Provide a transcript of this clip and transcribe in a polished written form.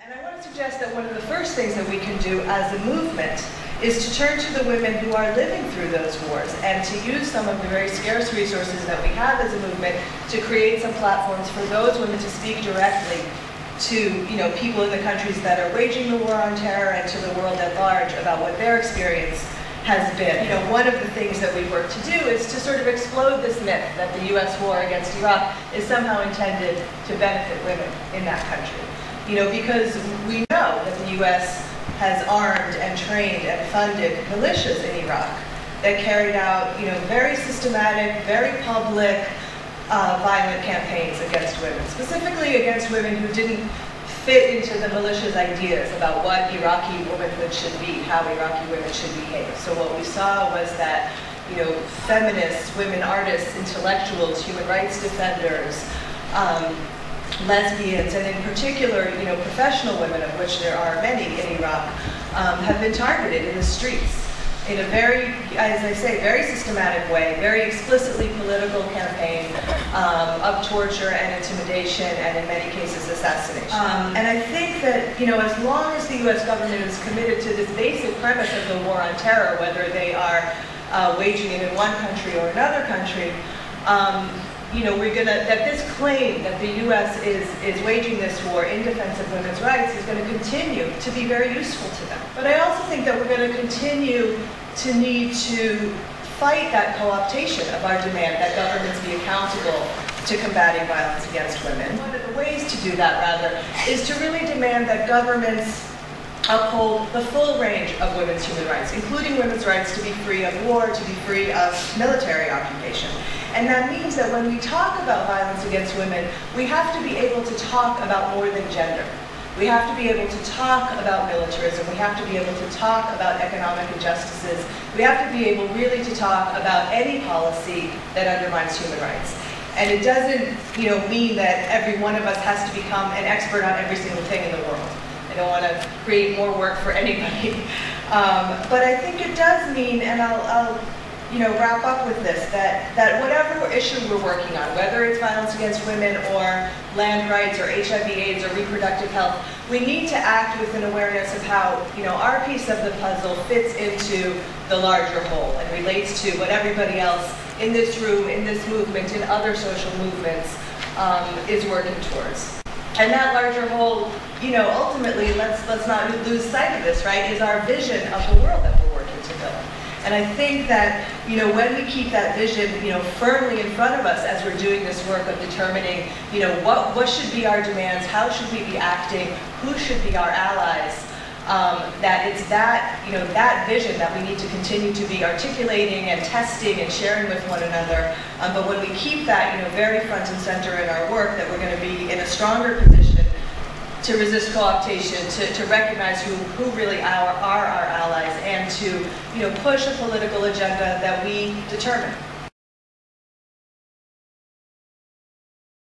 And I want to suggest that one of the first things that we can do as a movement is to turn to the women who are living through those wars and to use some of the very scarce resources that we have as a movement to create some platforms for those women to speak directly to people in the countries that are waging the war on terror and to the world at large about what their experience has been. One of the things that we work to do is to sort of explode this myth that the U.S. war against Iraq is somehow intended to benefit women in that country. Because we know that the U.S. has armed and trained and funded militias in Iraq that carried out, very systematic, very public, violent campaigns against women, specifically against women who didn't fit into the militia's ideas about what Iraqi womanhood should be, how Iraqi women should behave. So what we saw was that, feminists, women artists, intellectuals, human rights defenders, lesbians, and in particular, professional women, of which there are many in Iraq, have been targeted in the streets in a very, as I say, very systematic way, very explicitly political campaign of torture and intimidation, and in many cases assassination. And I think that, as long as the U.S. government is committed to this basic premise of the war on terror, whether they are waging it in one country or another country, that this claim that the U.S. is waging this war in defense of women's rights is going to continue to be very useful to them. But I also think that we're going to continue to need to fight that co-optation of our demand that governments be accountable to combating violence against women. One of the ways to do that, rather, is to really demand that governments uphold the full range of women's human rights, including women's rights to be free of war, to be free of military occupation. And that means that when we talk about violence against women, we have to be able to talk about more than gender. We have to be able to talk about militarism. We have to be able to talk about economic injustices. We have to be able really to talk about any policy that undermines human rights. And it doesn't mean that every one of us has to become an expert on every single thing in the world. I don't want to create more work for anybody. But I think it does mean, and I'll wrap up with this, that whatever issue we're working on, whether it's violence against women or land rights or HIV/AIDS or reproductive health, we need to act with an awareness of how our piece of the puzzle fits into the larger whole and relates to what everybody else in this room, in this movement, in other social movements is working towards. And that larger whole, ultimately, let's not lose sight of this, right, is our vision of the world that we're working to build. And I think that, when we keep that vision, firmly in front of us as we're doing this work of determining, what should be our demands, how should we be acting, who should be our allies, that it's that, that vision that we need to continue to be articulating and testing and sharing with one another. But when we keep that, very front and center in our work, that we're going to be in a stronger position to resist co-optation, to recognize who really are our allies, and to push a political agenda that we determine.